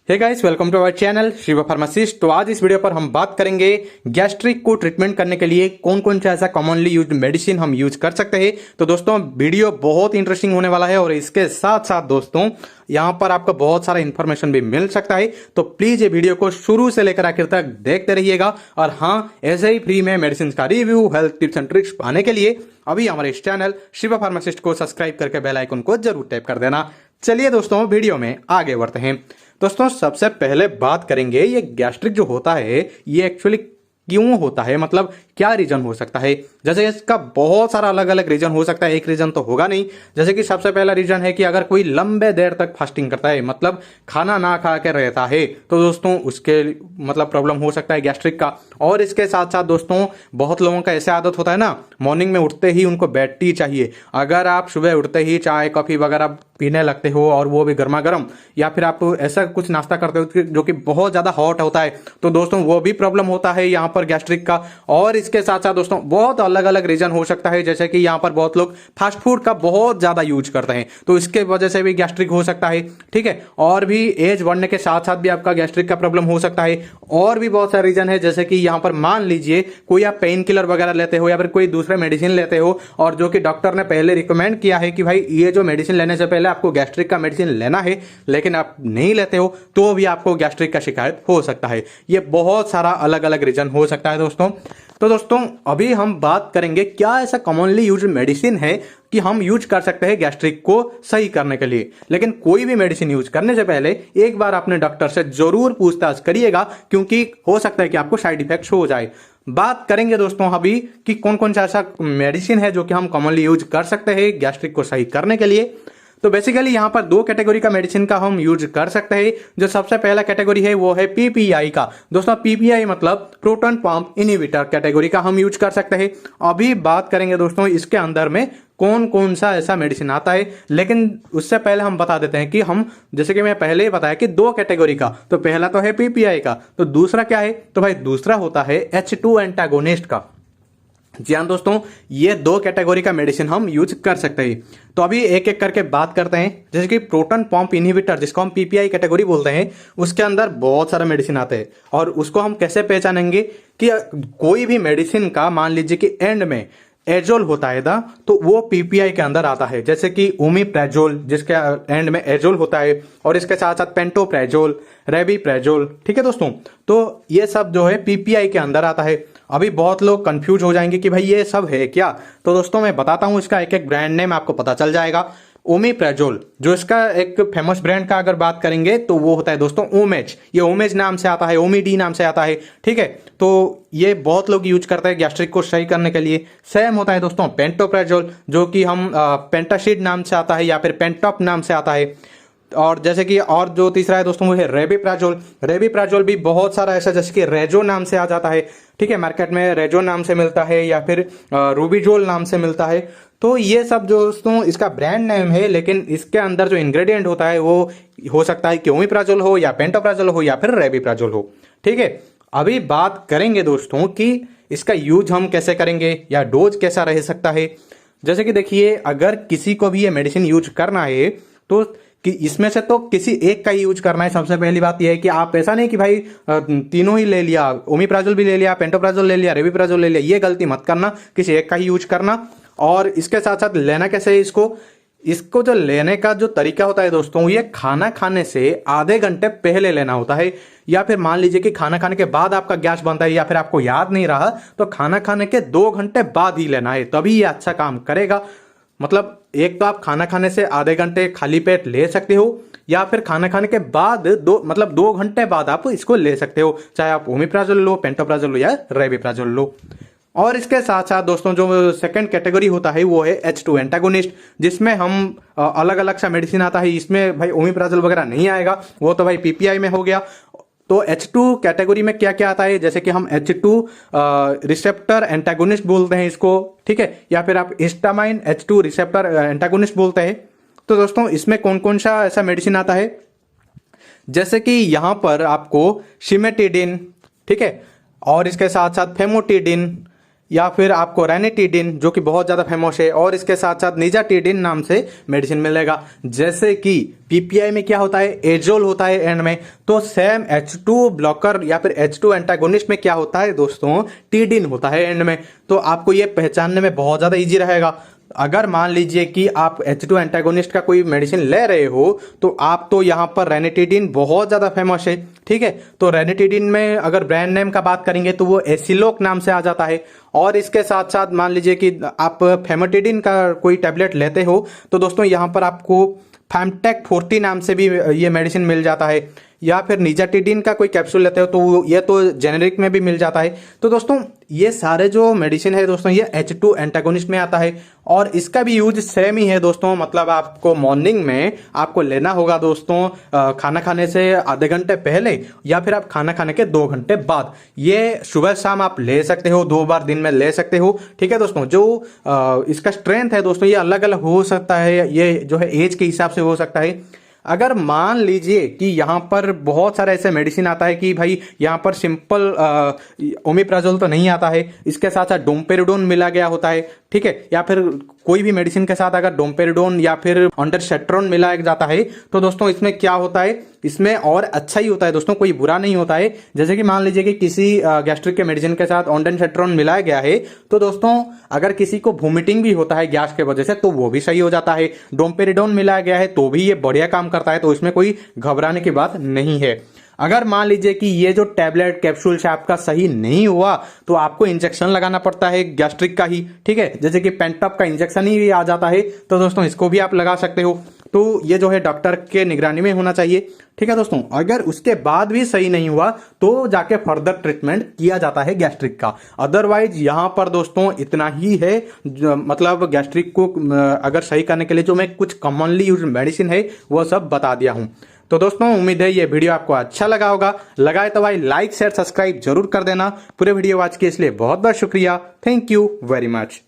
Hey guys, welcome to our channel Shiva pharmacist. तो आज इस वीडियो पर हम बात करेंगे गैस्ट्रिक को ट्रीटमेंट करने के लिए कौन कौन सा ऐसा कॉमनली यूज्ड मेडिसिन हम यूज कर सकते हैं। तो दोस्तों वीडियो बहुत इंटरेस्टिंग होने वाला है और इसके साथ साथ दोस्तों यहाँ पर आपको बहुत सारा इन्फॉर्मेशन भी मिल सकता है। तो प्लीज ये वीडियो को शुरू से लेकर आखिर तक देखते रहिएगा। और हाँ, ऐसे ही फ्री में मेडिसिन का review, health tips and tricks पाने के लिए अभी हमारे इस चैनल शिवा फार्मासिस्ट को सब्सक्राइब करके बेल आइकन को जरूर टैप कर देना। चलिए दोस्तों, वीडियो में आगे बढ़ते हैं। दोस्तों सबसे पहले बात करेंगे ये गैस्ट्रिक जो होता है ये एक्चुअली क्यों होता है, मतलब क्या रीजन हो सकता है। जैसे इसका बहुत सारा अलग अलग रीजन हो सकता है, एक रीजन तो होगा नहीं। जैसे कि सबसे पहला रीजन है कि अगर कोई लंबे देर तक फास्टिंग करता है, मतलब खाना ना खा के रहता है, तो दोस्तों उसके मतलब प्रॉब्लम हो सकता है गैस्ट्रिक का। और इसके साथ साथ दोस्तों बहुत लोगों का ऐसा आदत होता है ना, मॉर्निंग में उठते ही उनको बेड टी चाहिए। अगर आप सुबह उठते ही चाय कॉफी वगैरह पीने लगते हो और वो भी गर्मा गर्म, या फिर आप ऐसा कुछ नाश्ता करते हो जो कि बहुत ज्यादा हॉट होता है, तो दोस्तों वो भी प्रॉब्लम होता है यहाँ पर गैस्ट्रिक का। और इसके साथ साथ दोस्तों बहुत अलग अलग रीजन हो सकता है, जैसे कि यहाँ पर बहुत लोग फास्ट फूड का बहुत ज्यादा यूज करते हैं, तो इसके वजह से भी गैस्ट्रिक हो सकता है। ठीक है, और भी एज बढ़ने के साथ साथ भी आपका गैस्ट्रिक का प्रॉब्लम हो सकता है। और भी बहुत सारे रीजन है, जैसे कि यहाँ पर मान लीजिए कोई आप पेन किलर वगैरह लेते हो या फिर कोई दूसरे मेडिसिन लेते हो, और जो कि डॉक्टर ने पहले रिकमेंड किया है कि भाई ये जो मेडिसिन लेने से पहले आपको गैस्ट्रिक का मेडिसिन लेना है, लेकिन आप नहीं लेते हो तो भी आपको गैस्ट्रिक का शिकायत हो सकता है। ये बहुत सारा अलग अलग रीजन हो सकता है दोस्तों। तो दोस्तों अभी हम बात करेंगे क्या ऐसा कॉमनली यूज्ड मेडिसिन है कि हम यूज कर सकते हैं गैस्ट्रिक को सही करने के लिए। लेकिन कोई भी मेडिसिन यूज करने से पहले एक बार अपने डॉक्टर से जरूर पूछताछ करिएगा, क्योंकि हो सकता है कि आपको साइड इफेक्ट्स हो जाए। बात करेंगे दोस्तों अभी कि कौन कौन सा ऐसा मेडिसिन है जो कि हम कॉमनली यूज कर सकते हैं गैस्ट्रिक को सही करने के लिए। तो बेसिकली यहाँ पर दो कैटेगरी का मेडिसिन का हम यूज कर सकते हैं। जो सबसे पहला कैटेगरी है वो है पीपीआई का। दोस्तों पीपीआई मतलब प्रोटॉन पंप इनहिबिटर कैटेगरी का हम यूज कर सकते हैं। अभी बात करेंगे दोस्तों इसके अंदर में कौन कौन सा ऐसा मेडिसिन आता है, लेकिन उससे पहले हम बता देते हैं कि हम, जैसे कि मैं पहले ही बताया कि दो कैटेगरी का, तो पहला तो है पीपीआई का, तो दूसरा क्या है, तो भाई दूसरा होता है H2 एंटागोनिस्ट का। जी हाँ दोस्तों, ये दो कैटेगरी का मेडिसिन हम यूज कर सकते हैं। तो अभी एक एक करके बात करते हैं। जैसे कि प्रोटॉन पंप इनहिबिटर जिसको हम पीपीआई कैटेगरी बोलते हैं, उसके अंदर बहुत सारे मेडिसिन आते हैं। और उसको हम कैसे पहचानेंगे कि कोई भी मेडिसिन का मान लीजिए कि एंड में एजोल होता है ना, तो वो पीपीआई के अंदर आता है। जैसे कि ओमिप्रेजोल जिसके एंड में एजोल होता है, और इसके साथ साथ पेंटोप्रेजोल, रेबीप्रेजोल। ठीक है दोस्तों, तो ये सब जो है पीपीआई के अंदर आता है। अभी बहुत लोग कंफ्यूज हो जाएंगे कि भाई ये सब है क्या। तो दोस्तों मैं बताता हूं, इसका एक एक ब्रांड नेम आपको पता चल जाएगा। ओमिप्रेजोल जो इसका एक फेमस ब्रांड का अगर बात करेंगे तो वो होता है दोस्तों ओमेज। ये ओमेज नाम से आता है, ओमिडी नाम से आता है। ठीक है, तो ये बहुत लोग यूज करते हैं गैस्ट्रिक को सही करने के लिए। सेम होता है दोस्तों पेंटोप्रेजोल, जो कि हम पेंटासिड नाम से आता है या फिर पेंटॉप नाम से आता है। और जैसे कि और जो तीसरा है दोस्तों वो है रेबीप्राजोल। रेबीप्राजोल भी बहुत सारा ऐसा, जैसे कि रेजो नाम से आ जाता है। ठीक है, मार्केट में रेजो नाम से मिलता है या फिर रूबीजोल नाम से मिलता है। तो ये सब जो दोस्तों इसका ब्रांड नेम है, लेकिन इसके अंदर जो इंग्रेडिएंट होता है वो हो सकता है कि ओमिप्राजोल हो या पेंटोप्राजोल हो या फिर रेबीप्राजोल हो। ठीक है, अभी बात करेंगे दोस्तों कि इसका यूज हम कैसे करेंगे या डोज कैसा रह सकता है। जैसे कि देखिए, अगर किसी को भी ये मेडिसिन यूज करना है तो कि इसमें से तो किसी एक का ही यूज करना है। सबसे पहली बात यह है कि आप ऐसा नहीं कि भाई तीनों ही ले लिया, ओमिप्राजोल भी ले लिया, पेंटोप्राजोल ले लिया, रेबीप्राजोल ले लिया, ये गलती मत करना। किसी एक का ही यूज करना। और इसके साथ साथ लेना कैसे है इसको जो लेने का जो तरीका होता है दोस्तों, ये खाना खाने से आधे घंटे पहले लेना होता है। या फिर मान लीजिए कि खाना खाने के बाद आपका गैस बनता है या फिर आपको याद नहीं रहा, तो खाना खाने के 2 घंटे बाद ही लेना है, तभी ये अच्छा काम करेगा। मतलब एक तो आप खाना खाने से आधे घंटे खाली पेट ले सकते हो, या फिर खाना खाने के बाद 2 घंटे बाद आप इसको ले सकते हो, चाहे आप ओमिप्राजोल लो, पेंटोप्राजोल लो या रेबीप्राजोल लो। और इसके साथ साथ दोस्तों जो सेकंड कैटेगरी होता है वो है H2 एंटागोनिस्ट, जिसमें हम अलग अलग सा मेडिसिन आता है। इसमें भाई ओमिप्राजोल वगैरह नहीं आएगा, वो तो भाई पीपीआई में हो गया। तो H2 कैटेगरी में क्या क्या आता है, जैसे कि हम H2 रिसेप्टर एंटागोनिस्ट बोलते हैं इसको। ठीक है, या फिर आप हिस्टामाइन H2 रिसेप्टर एंटागोनिस्ट बोलते हैं। तो दोस्तों इसमें कौन कौन सा ऐसा मेडिसिन आता है, जैसे कि यहां पर आपको सिमेटिडिन, ठीक है, और इसके साथ साथ फेमोटिडिन, या फिर आपको रेनिटिडिन जो कि बहुत ज़्यादा फेमस है, और इसके साथ साथ निजाटिडिन नाम से मेडिसिन मिलेगा। जैसे कि पीपीआई में क्या होता है, एजोल होता है एंड में, तो सेम H2 ब्लॉकर या फिर H2 एंटागोनिस्ट में क्या होता है दोस्तों, टिडिन होता है एंड में। तो आपको ये पहचानने में बहुत ज़्यादा ईजी रहेगा। अगर मान लीजिए कि आप H2 एंटागोनिस्ट का कोई मेडिसिन ले रहे हो तो आप तो यहाँ पर रेनिटिडिन बहुत ज़्यादा फेमस है, ठीक है। तो रेनिटिडिन में अगर ब्रांड नेम का बात करेंगे तो वो एसिलोक नाम से आ जाता है। और इसके साथ साथ मान लीजिए कि आप फेमोटिडिन का कोई टैबलेट लेते हो तो दोस्तों यहाँ पर आपको फैमटेक 40 नाम से भी ये मेडिसिन मिल जाता है। या फिर निजाटिडिन का कोई कैप्सूल लेते हो तो ये तो जेनेरिक में भी मिल जाता है। तो दोस्तों ये सारे जो मेडिसिन है दोस्तों ये H2 एंटागोनिस्ट में आता है, और इसका भी यूज सेम ही है दोस्तों। मतलब आपको मॉर्निंग में आपको लेना होगा दोस्तों खाना खाने से आधे घंटे पहले, या फिर आप खाना खाने के 2 घंटे बाद। ये सुबह शाम आप ले सकते हो, 2 बार दिन में ले सकते हो, ठीक है दोस्तों। जो इसका स्ट्रेंथ है दोस्तों ये अलग अलग हो सकता है, ये जो है एज के हिसाब से हो सकता है। अगर मान लीजिए कि यहाँ पर बहुत सारे ऐसे मेडिसिन आता है कि भाई यहाँ पर सिंपल ओमिप्राजोल तो नहीं आता है, इसके साथ साथ डोम्पेरिडोन मिला गया होता है, ठीक है। या फिर कोई भी मेडिसिन के साथ अगर डोम्पेरिडोन या फिर ऑन्डानसेट्रोन मिलाया जाता है तो दोस्तों इसमें क्या होता है, इसमें और अच्छा ही होता है दोस्तों, कोई बुरा नहीं होता है। जैसे कि मान लीजिए कि किसी गैस्ट्रिक के मेडिसिन के साथ ऑन्डानसेट्रोन मिलाया गया है तो दोस्तों अगर किसी को वोमिटिंग भी होता है गैस के वजह से तो वो भी सही हो जाता है। डोम्पेरिडोन मिलाया गया है तो भी ये बढ़िया काम करता है, तो इसमें कोई घबराने की बात नहीं है। अगर मान लीजिए कि ये जो टैबलेट कैप्सूल से आपका सही नहीं हुआ तो आपको इंजेक्शन लगाना पड़ता है गैस्ट्रिक का ही, ठीक है। जैसे कि पेंटॉप का इंजेक्शन ही आ जाता है तो दोस्तों इसको भी आप लगा सकते हो। तो ये जो है डॉक्टर के निगरानी में होना चाहिए, ठीक है दोस्तों। अगर उसके बाद भी सही नहीं हुआ तो जाके फर्दर ट्रीटमेंट किया जाता है गैस्ट्रिक का। अदरवाइज यहाँ पर दोस्तों इतना ही है, मतलब गैस्ट्रिक को अगर सही करने के लिए जो मैं कुछ कॉमनली यूज मेडिसिन है वो सब बता दिया हूं। तो दोस्तों उम्मीद है ये वीडियो आपको अच्छा लगा होगा। लगाए तो भाई लाइक शेयर सब्सक्राइब जरूर कर देना। पूरे वीडियो वॉच के इसलिए बहुत बहुत शुक्रिया। Thank you very much.